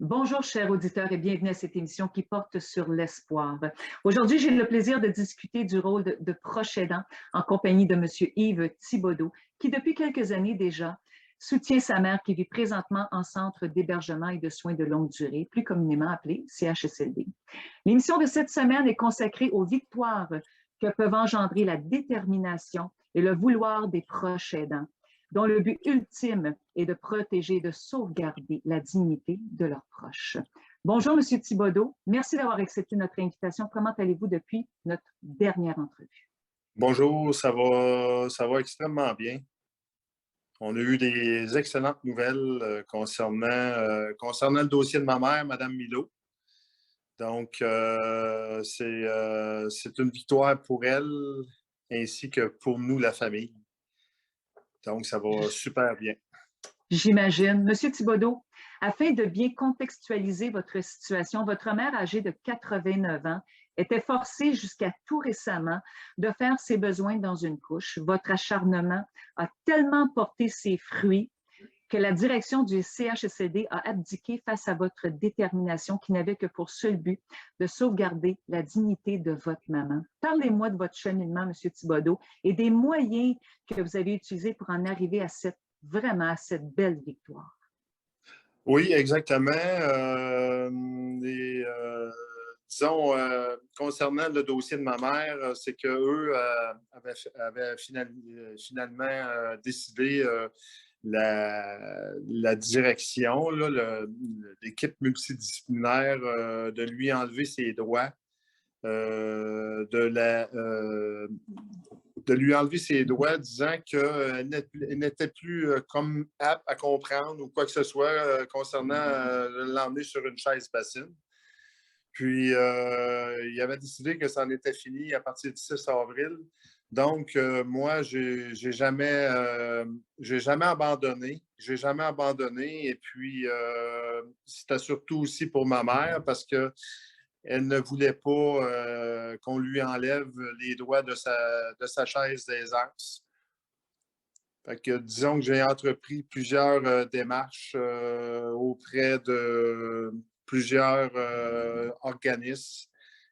Bonjour, chers auditeurs, et bienvenue à cette émission qui porte sur l'espoir. Aujourd'hui, j'ai le plaisir de discuter du rôle de proche aidant en compagnie de M. Yves Thibodeau, qui, depuis quelques années déjà, soutient sa mère qui vit présentement en centre d'hébergement et de soins de longue durée, plus communément appelé CHSLD. L'émission de cette semaine est consacrée aux victoires que peuvent engendrer la détermination et le vouloir des proches aidants, dont le but ultime est de protéger et de sauvegarder la dignité de leurs proches. Bonjour, M. Thibodeau. Merci d'avoir accepté notre invitation. Comment allez-vous depuis notre dernière entrevue? Bonjour, ça va extrêmement bien. On a eu des excellentes nouvelles concernant le dossier de ma mère, Mme Milo. Donc, c'est une victoire pour elle ainsi que pour nous, la famille. Donc, ça va super bien. J'imagine. Monsieur Thibodeau, afin de bien contextualiser votre situation, votre mère âgée de 89 ans était forcée jusqu'à tout récemment de faire ses besoins dans une couche. Votre acharnement a tellement porté ses fruits que la direction du CHSLD a abdiqué face à votre détermination qui n'avait que pour seul but de sauvegarder la dignité de votre maman. Parlez-moi de votre cheminement, M. Thibodeau, et des moyens que vous avez utilisés pour en arriver à cette belle victoire. Oui, exactement. Disons, concernant le dossier de ma mère, c'est qu'eux avaient finalement décidé la direction, l'équipe multidisciplinaire, de lui enlever ses droits, de lui enlever ses droits, disant qu'elle n'était plus comme apte à comprendre ou quoi que ce soit concernant l'emmener sur une chaise bassine. Puis, il avait décidé que ça en était fini à partir du 6 avril. Donc, moi, j'ai jamais abandonné. J'ai jamais abandonné. Et puis, c'était surtout aussi pour ma mère parce qu'elle ne voulait pas qu'on lui enlève les droits de sa chaise d'aisance. Fait que, disons que j'ai entrepris plusieurs démarches auprès de plusieurs organismes.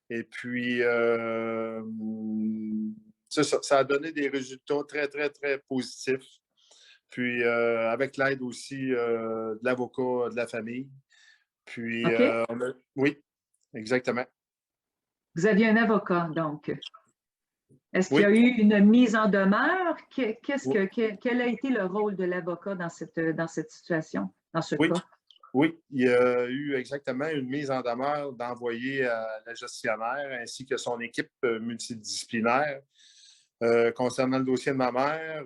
Et puis, ça a donné des résultats très, très, très positifs. Puis, avec l'aide aussi de l'avocat de la famille. Puis, OK? oui, exactement. Vous aviez un avocat, donc. Est-ce qu'il y Oui, a eu une mise en demeure? oui, Quel a été le rôle de l'avocat dans cette situation, dans ce oui. cas? Oui, il y a eu exactement une mise en demeure d'envoyer à la gestionnaire ainsi que son équipe multidisciplinaire concernant le dossier de ma mère,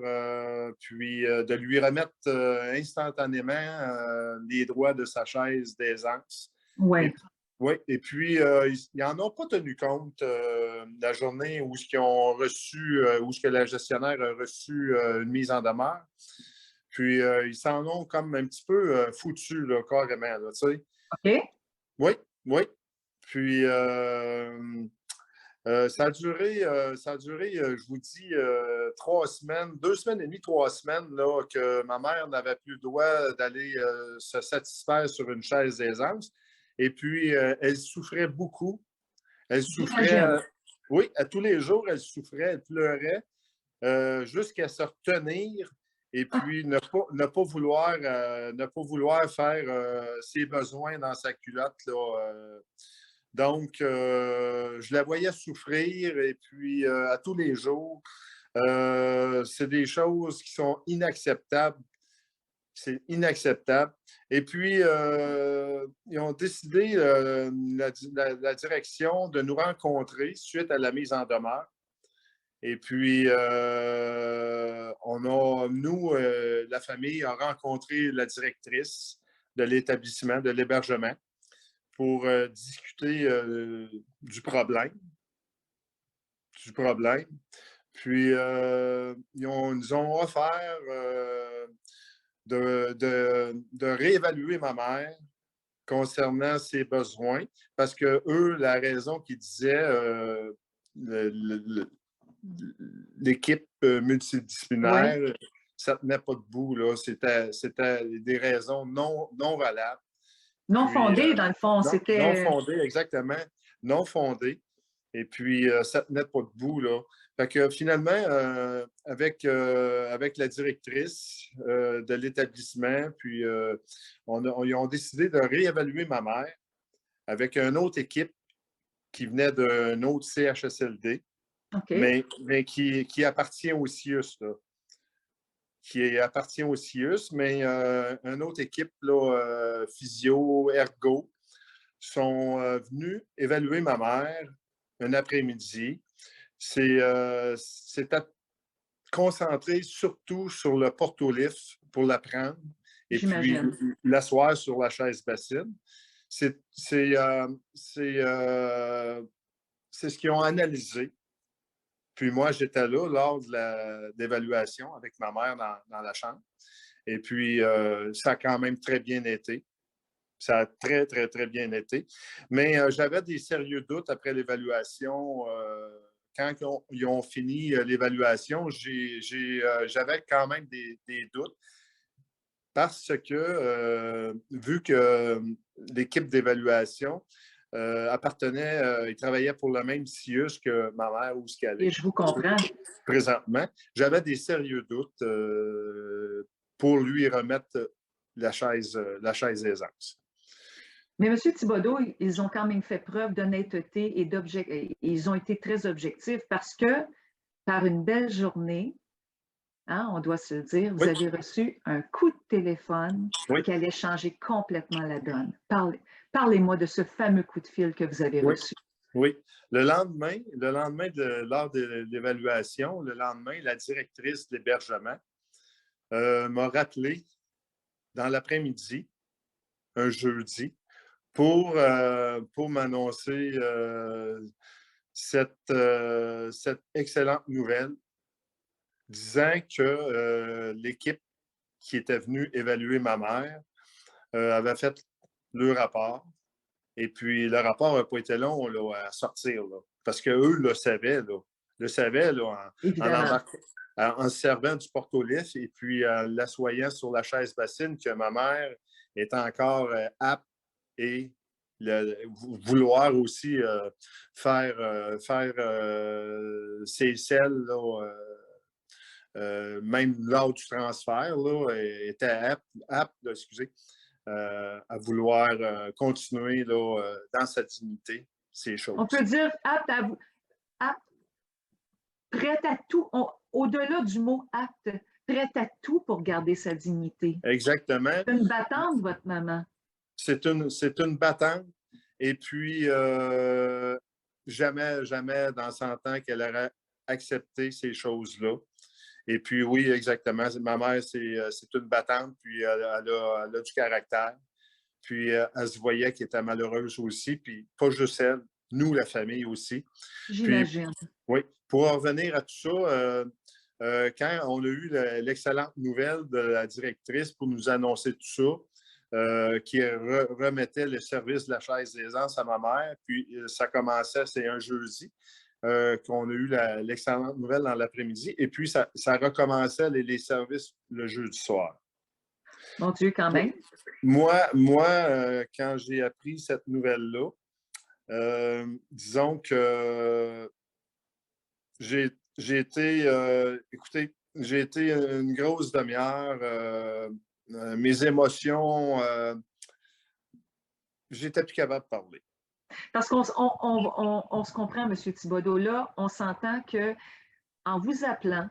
puis de lui remettre instantanément les droits de sa chaise d'aisance. Et, Oui. oui, et puis ils n'en ont pas tenu compte la journée où ils ont reçu, où ce que la gestionnaire a reçu une mise en demeure. Puis, ils s'en ont comme un petit peu foutu, là, carrément, là, tu sais. OK? Oui, oui. Puis, ça a duré je vous dis, 3 semaines, 2 semaines et demie, 3 semaines, là, que ma mère n'avait plus le droit d'aller se satisfaire sur une chaise d'aisance. Et puis, elle souffrait beaucoup. Elle souffrait, J'imagine. oui, à tous les jours, elle souffrait, elle pleurait jusqu'à se retenir et Ah, puis ne pas vouloir faire ses besoins dans sa culotte. Là, donc, je la voyais souffrir et puis à tous les jours, c'est des choses qui sont inacceptables. C'est inacceptable. Et puis, ils ont décidé, la direction, de nous rencontrer suite à la mise en demeure. Et puis, la famille a rencontré la directrice de l'établissement, de l'hébergement, pour discuter du problème. Du problème. Puis, nous ont offert de réévaluer ma mère concernant ses besoins, parce que eux, la raison qu'ils disaient, l'équipe oui. multidisciplinaire, ça ne tenait pas debout. Là. C'était des raisons non valables. Non Puis, fondé, dans le fond, non c'était... fondé, exactement, non fondé. Et puis, ça ne tenait pas debout, là. Fait que finalement, avec la directrice de l'établissement, puis ils ont décidé de réévaluer ma mère avec une autre équipe qui venait d'un autre CHSLD, OK. mais qui appartient au CIUS, là. Qui appartient au CIUS, mais une autre équipe, là, physio, ergo, sont venus évaluer ma mère un après-midi. C'était concentré surtout sur le portolif pour la prendre et puis J'imagine. l'asseoir sur la chaise bassine. C'est ce qu'ils ont analysé. Puis moi, j'étais là lors de l'évaluation avec ma mère dans la chambre. Et puis, ça a quand même très bien été. Ça a très, très, très bien été. Mais j'avais des sérieux doutes après l'évaluation. Quand ils ont fini l'évaluation, j'avais quand même des doutes parce que, vu que l'équipe d'évaluation appartenait, il travaillait pour le même CIUS que ma mère où ce qu'elle Et est je vous comprends. présentement, j'avais des sérieux doutes pour lui remettre la chaise aisance. Mais M. Thibodeau, ils ont quand même fait preuve d'honnêteté et ils ont été très objectifs parce que par une belle journée, hein, on doit se le dire, vous Oui, avez reçu un coup de téléphone oui, qui allait changer complètement la donne. Parlez-moi de ce fameux coup de fil que vous avez oui, reçu. oui. Lors de l'évaluation, le lendemain, la directrice d'hébergement m'a rappelé dans l'après-midi, un jeudi, pour m'annoncer cette excellente nouvelle, disant que l'équipe qui était venue évaluer ma mère avait fait le rapport. Et puis, le rapport n'a pas été long là, à sortir, là, parce qu'eux le savaient là, Évidemment. en se servant du portolif et puis en l'assoyant sur la chaise bassine que ma mère est encore apte et vouloir aussi faire ses selles, là, même lors du transfert, là, était apte excusez, à vouloir continuer là, dans sa dignité, ces On peut choses. dire apte à vous, apte, prête à tout, au-delà du mot apte, prête à tout pour garder sa dignité. Exactement. C'est une battante, votre maman. C'est une battante. Et puis, jamais, jamais dans 100 ans qu'elle aurait accepté ces choses-là. Et puis, oui, exactement. Ma mère, c'est une battante, puis elle a du caractère. Puis, elle se voyait qu'elle était malheureuse aussi, puis pas juste elle, nous, la famille aussi. Puis, J'imagine. oui, pour en revenir à tout ça, quand on a eu l'excellente nouvelle de la directrice pour nous annoncer tout ça, qui remettait le service de la chaise d'aisance à ma mère, puis ça commençait, c'est un jeudi, qu'on a eu l'excellente nouvelle dans l'après-midi, et puis ça recommençait les services le jeudi soir. Mon Dieu, quand même. Moi, quand j'ai appris cette nouvelle-là, disons que j'ai été, écoutez, j'ai été une grosse demi-heure. Mes émotions, j'étais plus capable de parler. Parce qu'on se comprend, M. Thibodeau, là, on s'entend que en vous appelant,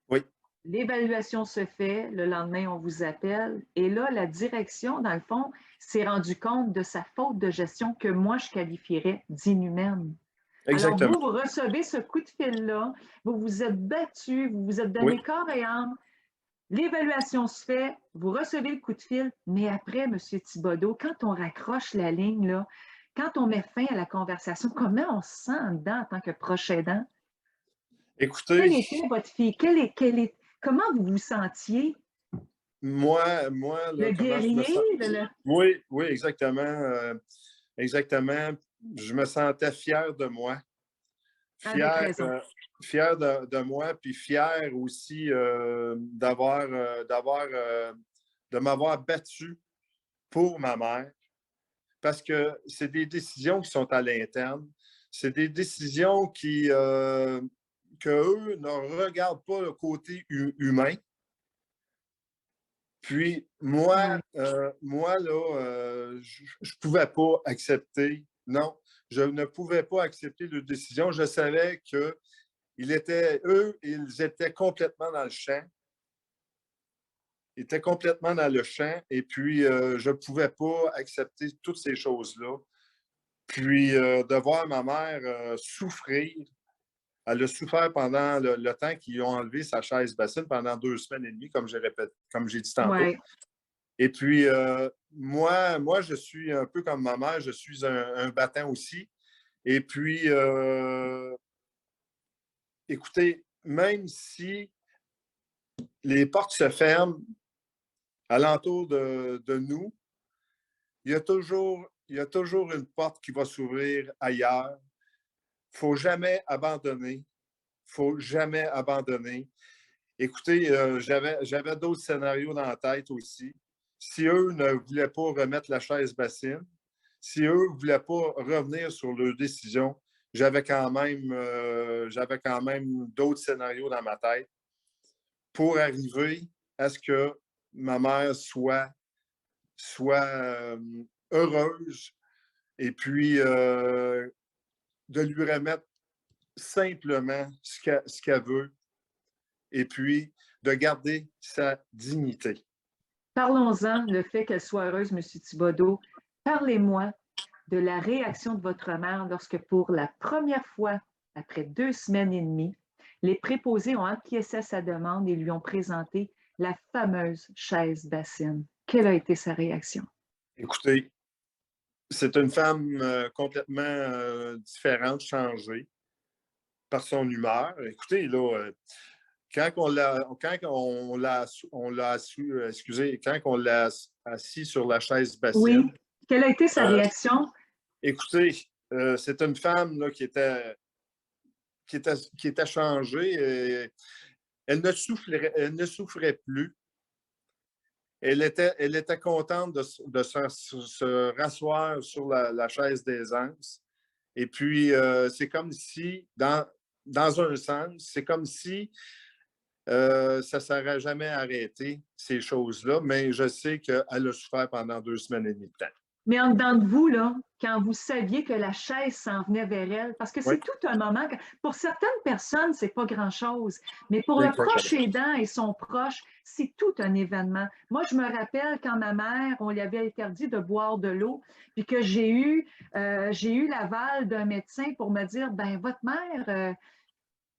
Oui, l'évaluation se fait, le lendemain, on vous appelle, et là, la direction, dans le fond, s'est rendu compte de sa faute de gestion que moi, je qualifierais d'inhumaine. Alors, exactement. vous recevez ce coup de fil-là, vous vous êtes battu, vous vous êtes Oui, donné corps et âme, l'évaluation se fait, vous recevez le coup de fil, mais après, M. Thibodeau, quand on raccroche la ligne, là, quand on met fin à la conversation, comment on se sent en dedans en tant que proche aidant? écoutez, Quelle était votre fille? Comment vous vous sentiez? moi là, Le comment je me guerrier? sens? Le... Oui, oui, exactement. Exactement. Je me sentais fier de moi. Avec Fier, raison. fier de moi, puis fier aussi de m'avoir battu pour ma mère. parce que c'est des décisions qui sont à l'interne. C'est des décisions que eux ne regardent pas le côté humain. Puis Ouais. moi là, je ne pouvais pas accepter. Non, je ne pouvais pas accepter leur décision. Je savais que ils étaient complètement dans le champ. Ils étaient complètement dans le champ. Et puis, je ne pouvais pas accepter toutes ces choses-là. Puis, de voir ma mère souffrir. Elle a souffert pendant le temps qu'ils ont enlevé sa chaise bassine pendant 2 semaines et demie, comme j'ai dit tantôt. Ouais. Et puis, moi, je suis un peu comme ma mère, je suis un battant aussi. Et puis, écoutez, même si les portes se ferment alentour de nous, il y a toujours une porte qui va s'ouvrir ailleurs. Il ne faut jamais abandonner. Il ne faut jamais abandonner. Écoutez, j'avais d'autres scénarios dans la tête aussi. Si eux ne voulaient pas remettre la chaise bassine, si eux ne voulaient pas revenir sur leur décision, j'avais quand même d'autres scénarios dans ma tête pour arriver à ce que ma mère soit heureuse et puis de lui remettre simplement ce qu'elle veut et puis de garder sa dignité. Parlons-en, le fait qu'elle soit heureuse, M. Thibodeau. Parlez-moi de la réaction de votre mère lorsque, pour la première fois, après 2 semaines et demie, les préposés ont acquiescé à sa demande et lui ont présenté la fameuse chaise bassine. Quelle a été sa réaction? Écoutez, c'est une femme complètement différente, changée par son humeur. Écoutez, là, quand on l'a assis sur la chaise Oui. bassine, Quelle a été sa euh, réaction? écoutez, c'est une femme là, qui était changée. Elle ne souffrait plus. Elle était contente de se rasseoir sur la chaise d'aisance. Et puis, c'est comme si, dans un sens, c'est comme si ça ne s'aurait jamais arrêté, ces choses-là, mais je sais qu'elle a souffert pendant 2 semaines et demie de temps. Mais en dedans de vous, là, quand vous saviez que la chaise s'en venait vers elle, parce que Oui, c'est tout un moment, pour certaines personnes, c'est pas grand-chose, mais pour un proche exactement. aidant et son proche, c'est tout un événement. Moi, je me rappelle quand ma mère, on lui avait interdit de boire de l'eau, puis que j'ai eu l'aval d'un médecin pour me dire, ben votre mère,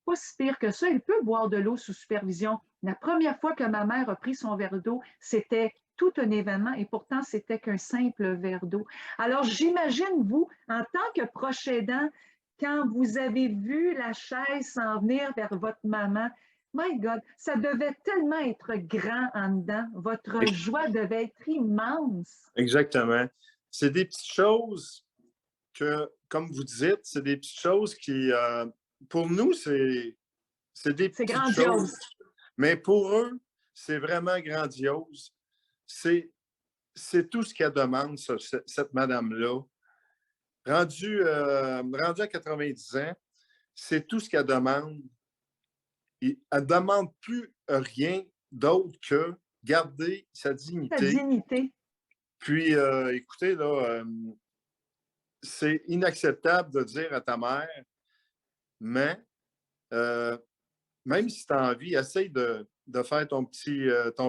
pas si pire que ça, elle peut boire de l'eau sous supervision. La première fois que ma mère a pris son verre d'eau, c'était tout un événement et pourtant, c'était qu'un simple verre d'eau. Alors, j'imagine, vous, en tant que proche aidant, quand vous avez vu la chaise s'en venir vers votre maman, my God, ça devait tellement être grand en dedans. Votre joie devait être immense. Exactement. C'est des petites choses que, comme vous dites, c'est des petites choses qui, pour nous, c'est des C'est petites choses, grandiose. mais pour eux, c'est vraiment grandiose. C'est, c'est tout ce qu'elle demande, cette madame-là. Rendue à 90 ans, c'est tout ce qu'elle demande. Elle ne demande plus rien d'autre que garder sa Ta dignité. dignité. Puis, écoutez, là, c'est inacceptable de dire à ta mère, mais euh, même si tu as envie, essaye de faire ton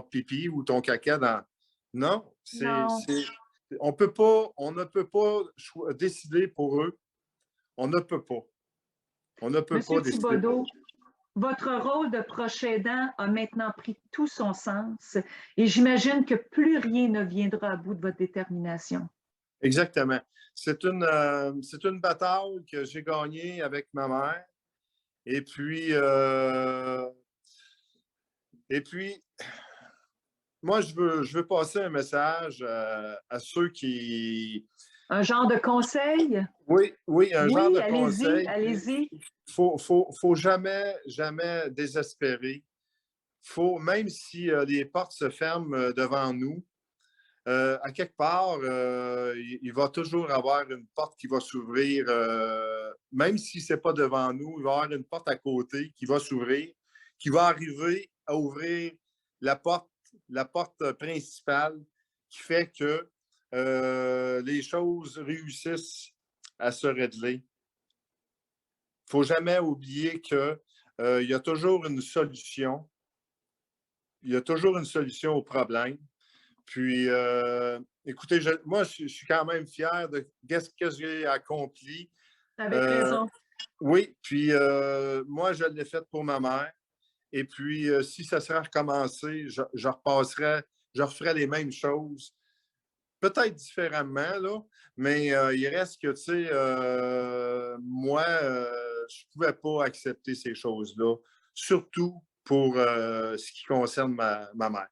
pipi ou ton caca dans. Non, Non. on ne peut pas décider pour eux. On ne peut pas. On ne peut pas Monsieur décider pour eux. Thibodeau, votre rôle de proche aidant a maintenant pris tout son sens et j'imagine que plus rien ne viendra à bout de votre détermination. Exactement. C'est une bataille que j'ai gagnée avec ma mère. Et puis, et puis moi, je veux passer un message à ceux qui. Un genre de conseil? Oui, oui, un genre Oui, de allez-y, conseil. allez-y. Faut jamais, jamais désespérer. Faut, même si les portes se ferment devant nous, à quelque part, il va toujours avoir une porte qui va s'ouvrir, même si ce n'est pas devant nous, il va y avoir une porte à côté qui va s'ouvrir, qui va arriver à ouvrir la porte principale qui fait que les choses réussissent à se régler. Il ne faut jamais oublier qu'il y a toujours une solution. Il y a toujours une solution au problème. Puis, écoutez, moi, je suis quand même fier de ce que j'ai accompli. Avec raison. Oui, puis moi, je l'ai fait pour ma mère. Et puis, si ça serait recommencé, je repasserais, je referais les mêmes choses. Peut-être différemment, là, mais il reste que, tu sais, moi, je ne pouvais pas accepter ces choses-là, surtout pour ce qui concerne ma mère.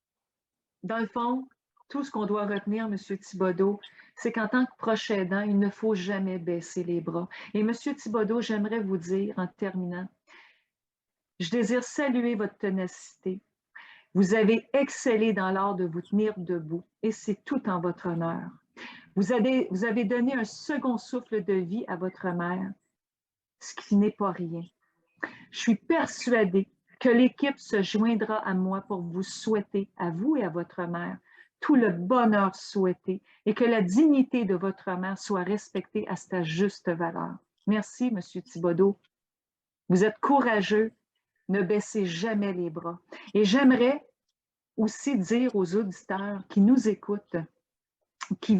Dans le fond, tout ce qu'on doit retenir, M. Thibodeau, c'est qu'en tant que proche aidant, il ne faut jamais baisser les bras. Et M. Thibodeau, j'aimerais vous dire, en terminant, je désire saluer votre ténacité. Vous avez excellé dans l'art de vous tenir debout et c'est tout en votre honneur. Vous avez donné un second souffle de vie à votre mère, ce qui n'est pas rien. Je suis persuadée que l'équipe se joindra à moi pour vous souhaiter, à vous et à votre mère, tout le bonheur souhaité et que la dignité de votre mère soit respectée à sa juste valeur. Merci, M. Thibodeau. Vous êtes courageux. Ne baissez jamais les bras. Et j'aimerais aussi dire aux auditeurs qui nous écoutent, qui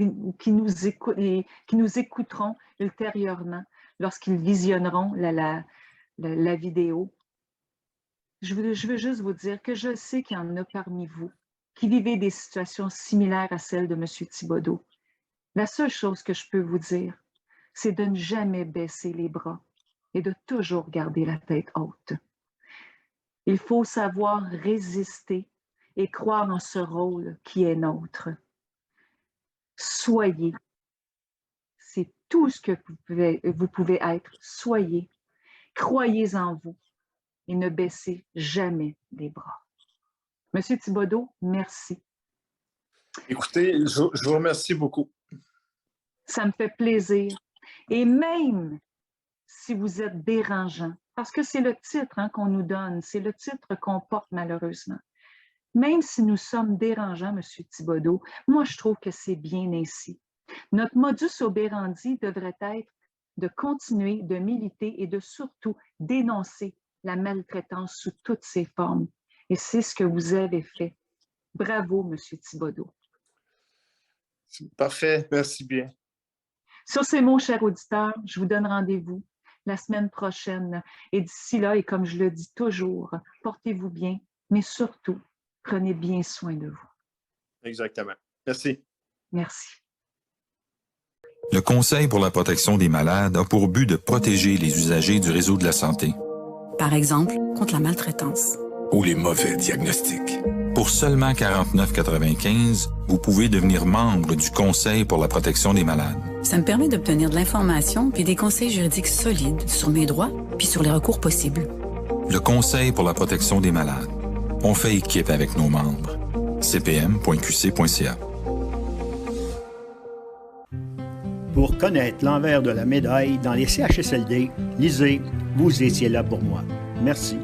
nous écouteront ultérieurement lorsqu'ils visionneront la vidéo, je veux juste vous dire que je sais qu'il y en a parmi vous qui vivez des situations similaires à celles de M. Thibodeau. La seule chose que je peux vous dire, c'est de ne jamais baisser les bras et de toujours garder la tête haute. Il faut savoir résister et croire en ce rôle qui est nôtre. Soyez. C'est tout ce que vous pouvez être. Soyez. Croyez en vous et ne baissez jamais les bras. Monsieur Thibodeau, merci. Écoutez, je vous remercie beaucoup. Ça me fait plaisir. Et même si vous êtes dérangeant, parce que c'est le titre qu'on nous donne, c'est le titre qu'on porte malheureusement. Même si nous sommes dérangeants, M. Thibodeau, moi je trouve que c'est bien ainsi. Notre modus operandi devrait être de continuer de militer et de surtout dénoncer la maltraitance sous toutes ses formes. Et c'est ce que vous avez fait. Bravo, M. Thibodeau. Parfait, merci bien. Sur ces mots, chers auditeurs, je vous donne rendez-vous la semaine prochaine. Et d'ici là, et comme je le dis toujours, portez-vous bien, mais surtout, prenez bien soin de vous. Exactement. Merci. Merci. Le Conseil pour la protection des malades a pour but de protéger les usagers du réseau de la santé. Par exemple, contre la maltraitance. Ou les mauvais diagnostics. Pour seulement 49,95 $, vous pouvez devenir membre du Conseil pour la protection des malades. Ça me permet d'obtenir de l'information puis des conseils juridiques solides sur mes droits puis sur les recours possibles. Le Conseil pour la protection des malades. On fait équipe avec nos membres. cpm.qc.ca. Pour connaître l'envers de la médaille dans les CHSLD, lisez « Vous étiez là pour moi ». Merci.